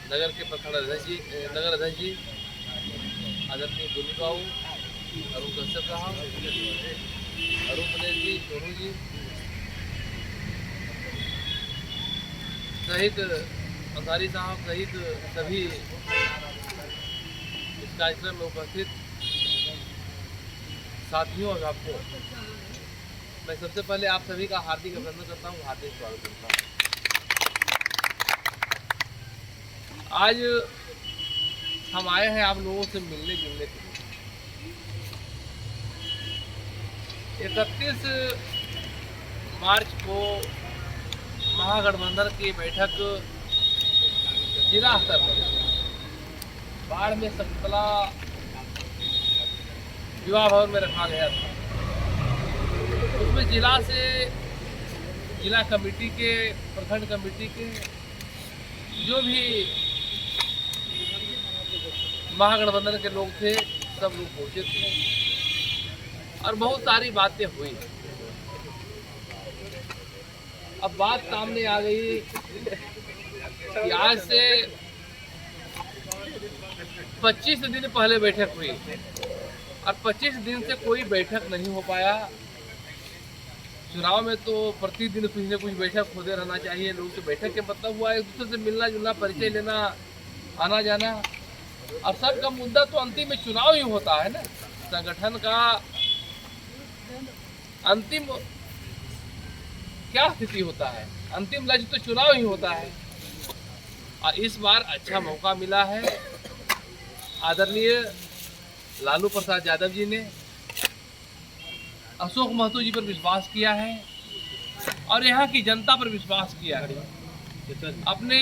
नगर के प्रखंड अध्यक्ष जी, नगर अध्यक्ष जी आदरणीय गुरु बाबू, अरुण कश्यप साहब, अरुण पटेल जी, सोनू जी सहित अंसारी साहब सहित सभी इस कार्यक्रम में उपस्थित साथियों और आपको मैं सबसे पहले आप सभी का हार्दिक अभिनंदन करता हूँ, हार्दिक स्वागत करता हूँ। आज हम आए हैं आप लोगों से मिलने जुलने के लिए। 31 मार्च को महागठबंधन की बैठक जिला स्तर पर बाढ़ में शकुंतला विवाह भवन में रखा गया था। उसमें जिला कमेटी के, प्रखंड कमेटी के जो भी महागठबंधन के लोग थे सब लोग पहुंचे थे और बहुत सारी बातें हुई। अब बात सामने आ गई कि आज से 25 दिन पहले बैठक हुई और 25 दिन से कोई बैठक नहीं हो पाया। चुनाव में तो प्रतिदिन कुछ न कुछ बैठक होते रहना चाहिए। लोग से बैठक के मतलब हुआ एक दूसरे से मिलना जुलना, परिचय लेना, आना जाना। अब सबका मुद्दा तो अंतिम में चुनाव ही होता है ना। संगठन का अंतिम क्या स्थिति होता है, अंतिम लक्ष्य तो चुनाव ही होता है। और इस बार अच्छा मौका मिला है। आदरणीय लालू प्रसाद यादव जी ने अशोक महतो जी पर विश्वास किया है और यहाँ की जनता पर विश्वास किया है, अपने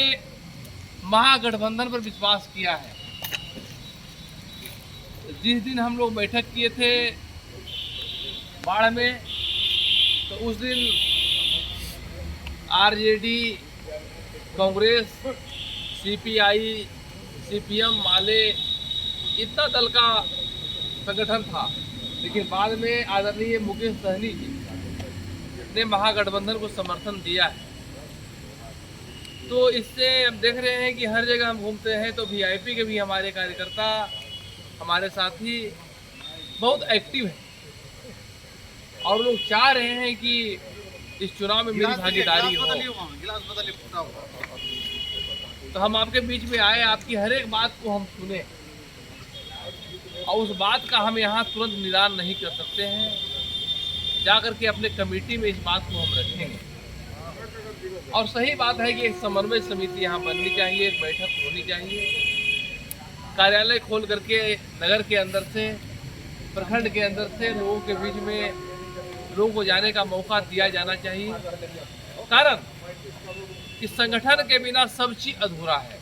महागठबंधन पर विश्वास किया है। जिस दिन हम लोग बैठक किए थे बाढ़ में, तो उस दिन आरजेडी, कांग्रेस, सीपीआई, सीपीएम वाले इतना दल का संगठन था, लेकिन बाद में आदरणीय मुकेश सहनी जी ने महागठबंधन को समर्थन दिया है। तो इससे हम देख रहे हैं कि हर जगह हम घूमते हैं तो वीआईपी के भी हमारे कार्यकर्ता, हमारे साथी बहुत एक्टिव हैं और लोग चाह रहे हैं कि इस चुनाव में मेरी भागीदारी हो। तो हम आपके बीच में आए, आपकी हर एक बात को हम सुने और उस बात का हम यहाँ तुरंत निदान नहीं कर सकते हैं। जाकर के अपने कमेटी में इस बात को हम रखेंगे। और सही बात है कि एक समन्वय समिति यहाँ बननी चाहिए, एक बैठक होनी चाहिए। कार्यालय खोल करके नगर के अंदर से, प्रखंड के अंदर से लोगों के बीच में लोगों को जाने का मौका दिया जाना चाहिए। कारण कि संगठन के बिना सब चीज अधूरा है।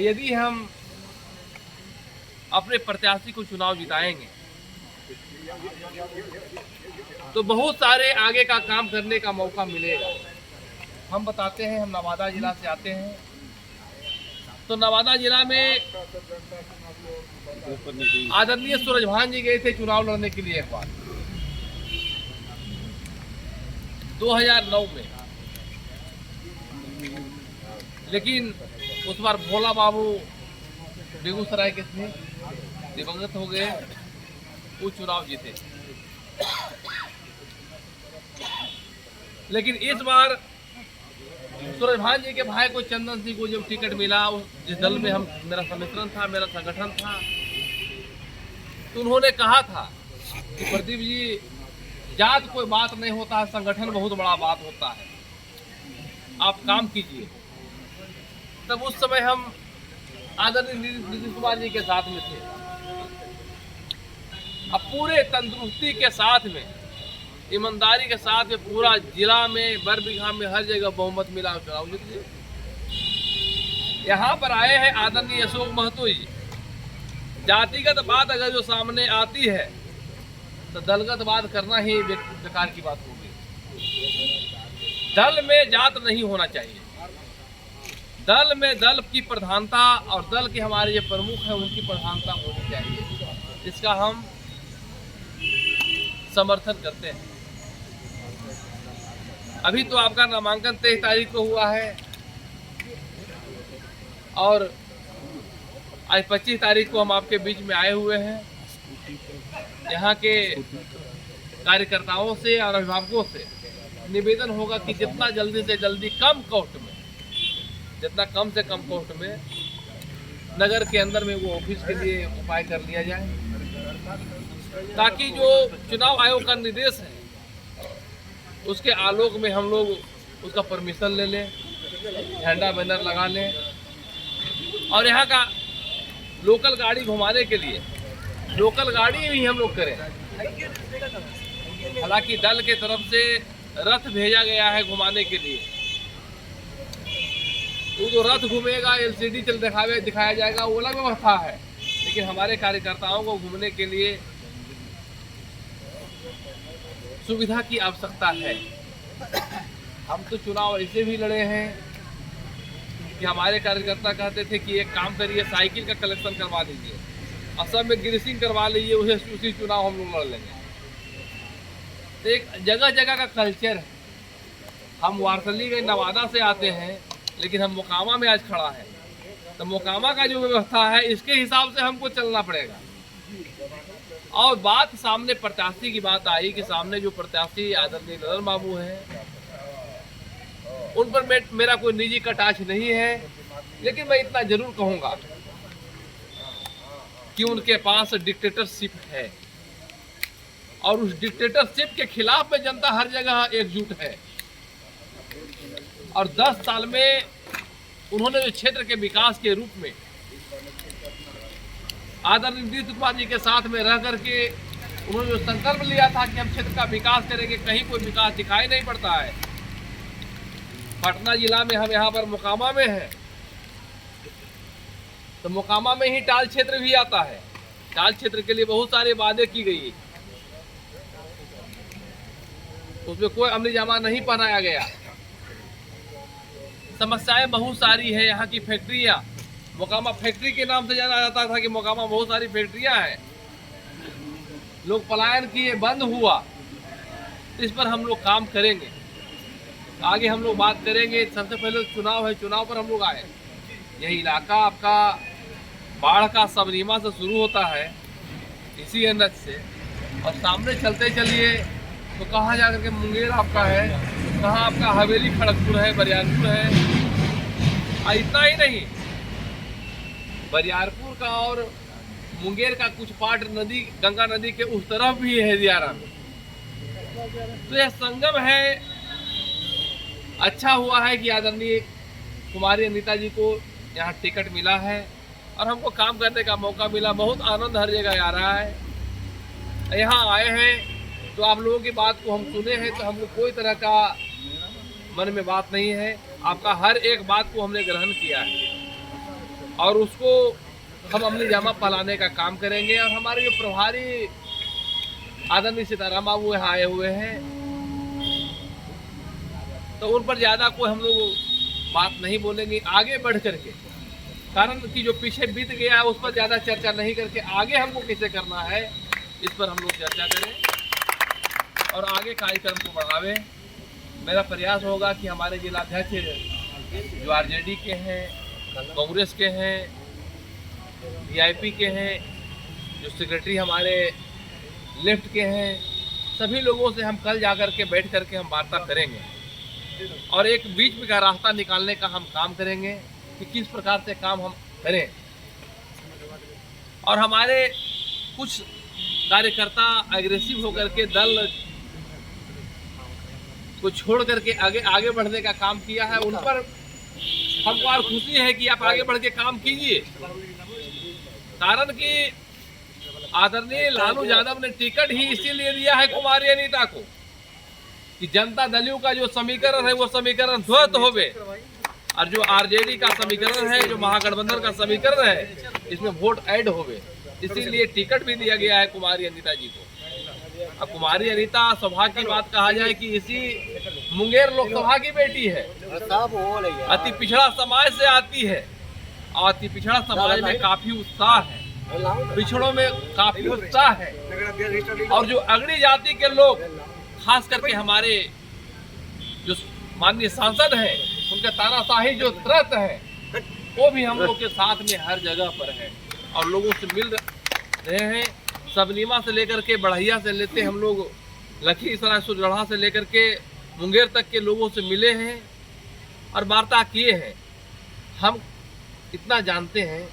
यदि हम अपने प्रत्याशी को चुनाव जिताएंगे तो बहुत सारे आगे का काम करने का मौका मिलेगा। हम बताते हैं, हम नवादा जिला से आते हैं। तो नवादा जिला में आदरणीय सूरजभान जी गए थे चुनाव लड़ने के लिए एक बार 2009 में, लेकिन उस बार भोला बाबू बेगूसराय के थे, दिवंगत हो गए, वो चुनाव जीते। लेकिन इस बार सूरजभान जी के भाई को, चंदन सिंह को जब टिकट मिला, जिस दल में मेरा सम्मिश्रण था, मेरा संगठन था, तो उन्होंने कहा था कि प्रदीप जी, जात कोई बात नहीं होता है, संगठन बहुत बड़ा बात होता है, आप काम कीजिए। तब उस समय हम आदरणीय नीतीश कुमार जी के साथ में थे। अब पूरे तंदुरुस्ती के साथ में, ईमानदारी के साथ में पूरा जिला में, बरबीघा में हर जगह बहुमत मिला चुनाव जीते। यहाँ पर आए हैं आदरणीय अशोक महतो जी। जातिगत बात अगर जो सामने आती है तो दलगत बात करना ही बेकार की बात होगी। दल में जात नहीं होना चाहिए। दल में दल की प्रधानता और दल के हमारे जो प्रमुख हैं उनकी प्रधानता होनी चाहिए। इसका हम समर्थन करते हैं। अभी तो आपका नामांकन 23 तारीख को हुआ है। और आज 25 तारीख को हम आपके बीच में आए हुए हैं। यहाँ के कार्यकर्ताओं से और अभिभावकों से निवेदन होगा कि जितना जल्दी से जल्दी जितना कम से कम कोर्ट में नगर के अंदर में वो ऑफिस के लिए उपाय कर लिया जाए, ताकि जो चुनाव आयोग का निर्देश है उसके आलोक में हम लोग उसका परमिशन ले लें, झंडा बैनर लगा लें और यहाँ का लोकल गाड़ी घुमाने के लिए लोकल गाड़ी भी हम लोग करें। हालांकि दल के तरफ से रथ भेजा गया है घुमाने के लिए, वो जो रथ घूमेगा LCD दिखाया जाएगा, वो अलग व्यवस्था है, लेकिन हमारे कार्यकर्ताओं को घूमने के लिए सुविधा की आवश्यकता है। हम तो चुनाव ऐसे भी लड़े हैं कि हमारे कार्यकर्ता कहते थे कि एक काम करिए, साइकिल का कलेक्शन करवा लीजिए और सब में ग्रीसिंग करवा लीजिए, उसी चुनाव हम लोग लड़ लेंगे। तो एक जगह जगह का कल्चर है। हम वारसली के नवादा से आते हैं, लेकिन हम मोकामा में आज खड़ा है, तो मोकामा का जो व्यवस्था है इसके हिसाब से हमको चलना पड़ेगा। और बात सामने प्रत्याशी की बात आई कि सामने जो प्रत्याशी आदरणीय ललन बाबू हैं, उन पर मेरा कोई निजी कटाक्ष नहीं है, लेकिन मैं इतना जरूर कहूंगा कि उनके पास डिक्टेटरशिप है और उस डिक्टेटरशिप के खिलाफ में जनता हर जगह एकजुट है। और 10 साल में उन्होंने जो क्षेत्र के विकास के रूप में आदरणीय नीतीश कुमार जी के साथ में रह करके उन्होंने जो संकल्प लिया था कि हम क्षेत्र का विकास करेंगे, कहीं कोई विकास दिखाई नहीं पड़ता है। पटना जिला में हम यहाँ पर मोकामा में हैं, तो मोकामा में ही टाल क्षेत्र भी आता है। टाल क्षेत्र के लिए बहुत सारे वादे की गई, उसमें कोई अमली जामा नहीं पहनाया गया। समस्याएं बहुत सारी है। यहाँ की फैक्ट्रियाँ, मोकामा फैक्ट्री के नाम से जाना जाता था कि मोकामा बहुत सारी फैक्ट्रियाँ हैं, लोग पलायन किए, बंद हुआ। तो इस पर हम लोग काम करेंगे, आगे हम लोग बात करेंगे। सबसे पहले चुनाव है, चुनाव पर हम लोग आए। यह इलाका आपका बाढ़ का सबनीमा से शुरू होता है, इसी एनएच से, और सामने चलते चलिए तो कहाँ जाकर के मुंगेर आपका है, कहाँ आपका हवेली खड़गपुर है, बरियारपुर है। इतना ही नहीं, बरियारपुर का और मुंगेर का कुछ पार्ट नदी, गंगा नदी के उस तरफ भी है दियारा में। तो यह संगम है। अच्छा हुआ है कि आदरणीय कुमारी अनीता जी को यहाँ टिकट मिला है और हमको काम करने का मौका मिला। बहुत आनंद हर जगह आ रहा है। यहाँ आए हैं तो आप लोगों की बात को हम सुने हैं, तो हमको कोई तरह का मन में बात नहीं है। आपका हर एक बात को हमने ग्रहण किया है और उसको हम अमली जामा पहनाने का काम करेंगे। और हमारे जो प्रभारी आदरणीय सीताराम बाबू यहाँ आए हुए हैं, तो उन पर ज़्यादा कोई हम लोग बात नहीं बोलेंगे। आगे बढ़ करके, कारण कि जो पीछे बीत गया है उस पर ज़्यादा चर्चा नहीं करके आगे हमको कैसे करना है, इस पर हम लोग चर्चा करें और आगे कार्यक्रम को बढ़ावें। मेरा प्रयास होगा कि हमारे जिलाध्यक्ष जो RJD के हैं, कांग्रेस के हैं, VIP के हैं, जो सेक्रेटरी हमारे लेफ्ट के हैं, सभी लोगों से हम कल जाकर के बैठ करके हम वार्ता करेंगे और एक बीच में का रास्ता निकालने का हम काम करेंगे कि किस प्रकार से काम हम करें। और हमारे कुछ कार्यकर्ता एग्रेसिव होकर के दल को छोड़ करके आगे बढ़ने का काम किया है, उन पर हमको और खुशी है कि आप आगे बढ़ के काम कीजिए। कारण कि आदरणीय लालू यादव ने टिकट ही इसीलिए दिया है कुमारी अनीता को कि जनता दलियों का जो समीकरण है वो समीकरण ध्वस्त होवे, और जो RJD का समीकरण है, जो महागठबंधन का समीकरण है, इसमें वोट ऐड होवे। इसीलिए टिकट भी दिया गया है कुमारी अनीता जी को। अब कुमारी अनीता सौभाग्य की बात कहा जाए कि इसी मुंगेर लोकसभा की बेटी है, अति पिछड़ा समाज से आती है और अति पिछड़ा समाज में काफी उत्साह है, पिछड़ों में काफी उत्साह है। और जो अगड़ी जाति के लोग, खास करके हमारे जो माननीय सांसद हैं, उनका तानाशाही जो त्रस्त है, वो भी हम लोग के साथ में हर जगह पर है और लोगों से मिल रहे हैं। सबनीमा से लेकर के बढ़ैया से लेते हम लोग लखीसराय सुरगढ़ा से लेकर के मुंगेर तक के लोगों से मिले हैं और वार्ता किए हैं। हम इतना जानते हैं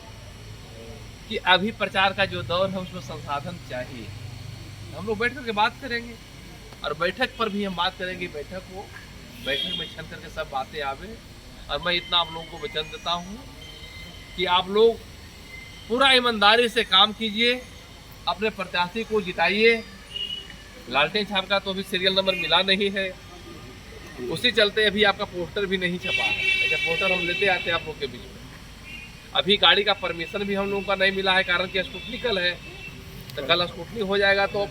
कि अभी प्रचार का जो दौर है उसमें संसाधन चाहिए। हम लोग बैठ करके बात करेंगे और बैठक पर भी हम बात करेंगे। बैठक में छन करके सब बातें आवे। और मैं इतना आप लोगों को वचन देता हूँ कि आप लोग पूरा ईमानदारी से काम कीजिए, अपने प्रत्याशी को जिताइए। लालटेन छाप का तो अभी सीरियल नंबर मिला नहीं है, उसी चलते अभी आपका पोस्टर भी नहीं छपा है। ऐसा पोस्टर हम लेते आते हैं आप लोग के बीच में। अभी गाड़ी का परमिशन भी हम लोगों का नहीं मिला है, कारण कि स्कूटनी कल है, तो कल स्कूटनी हो जाएगा तो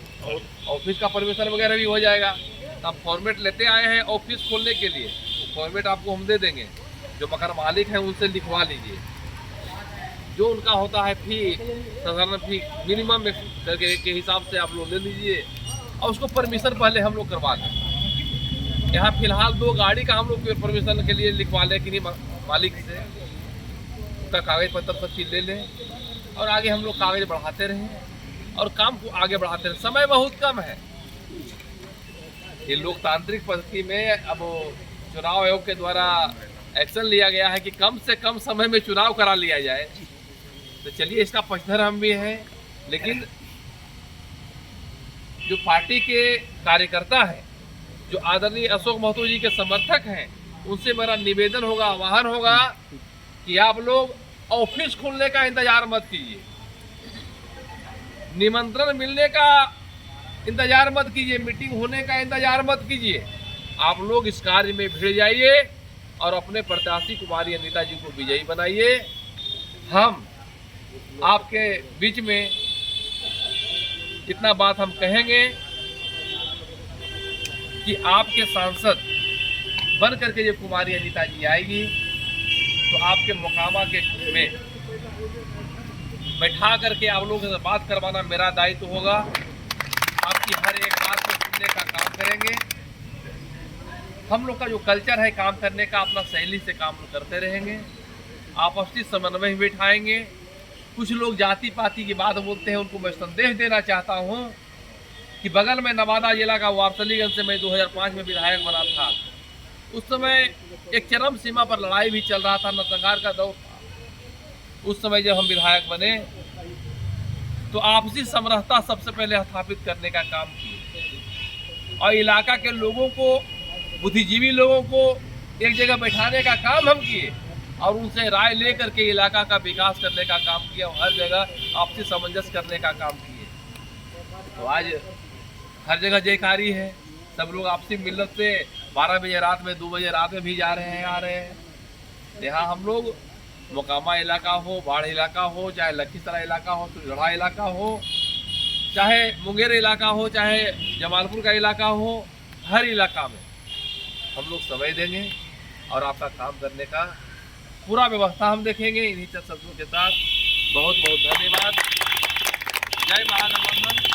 ऑफिस का परमिशन वगैरह भी हो जाएगा। तो हम फॉर्मेट लेते आए हैं ऑफिस खोलने के लिए। फॉर्मेट आपको हम दे देंगे, जो मकान मालिक है उनसे लिखवा लीजिए। जो उनका होता है फी, साधारण फी मिनिमम के हिसाब से आप लोग ले लीजिए और उसको परमिशन पहले हम लोग करवा दें। यहाँ फिलहाल 2 गाड़ी का हम लोग परमिशन के लिए लिखवा लें कि मालिक से, उसका कागज पत्र सब चीज़ ले लें और आगे हम लोग कागज बढ़ाते रहें और काम को आगे बढ़ाते रहें। समय बहुत कम है। ये लोकतांत्रिक पद्धति में अब चुनाव आयोग के द्वारा एक्शन लिया गया है कि कम से कम समय में चुनाव करा लिया जाए। तो चलिए, इसका पक्षधर हम भी हैं, लेकिन जो पार्टी के कार्यकर्ता हैं, जो आदरणीय अशोक महतो जी के समर्थक हैं, उनसे मेरा निवेदन होगा, आह्वान होगा कि आप लोग ऑफिस खुलने का इंतजार मत कीजिए, निमंत्रण मिलने का इंतजार मत कीजिए, मीटिंग होने का इंतजार मत कीजिए। आप लोग इस कार्य में भिड़ जाइए और अपने प्रत्याशी कुमारी अनीता जी को विजयी बनाइए। हम आपके बीच में इतना बात हम कहेंगे कि आपके सांसद बन करके जब कुमारी अनीता जी आएगी तो आपके मोकामा के में बैठा करके आप लोगों से बात करवाना मेरा दायित्व होगा। आपकी हर एक बात को सुनने का काम करेंगे। हम लोग का जो कल्चर है काम करने का, अपना शैली से काम करते रहेंगे, आपसी समन्वय बिठाएंगे। कुछ लोग जाति पाति की बात बोलते हैं, उनको मैं संदेश देना चाहता हूं कि बगल में नवादा जिला का वारसलीगंज से मैं 2005 में विधायक बना था। उस समय एक चरम सीमा पर लड़ाई भी चल रहा था, नरसंहार का दौर था। उस समय जब हम विधायक बने तो आपसी समरसता सबसे पहले स्थापित करने का काम किए और इलाका के लोगों को, बुद्धिजीवी लोगों को एक जगह बैठाने का काम हम किए और उनसे राय ले करके इलाका का विकास करने का काम किया और हर जगह आपसी सामंजस्य करने का काम किए। तो आज हर जगह जयकारी है। सब लोग आपसी मिलत से 12 बजे रात में, 2 बजे रात में भी जा रहे हैं, आ रहे हैं। यहाँ हम लोग मोकामा इलाका हो, बाढ़ इलाका हो, चाहे लखीसराय इलाका हो, सुरगढ़ा इलाका हो, चाहे मुंगेर इलाका हो, चाहे जमालपुर का इलाका हो, हर इलाका में हम लोग समय देंगे और आपका काम करने का पूरा व्यवस्था हम देखेंगे। इन्हीं शब्दों के साथ बहुत बहुत धन्यवाद। जय महागठबंधन।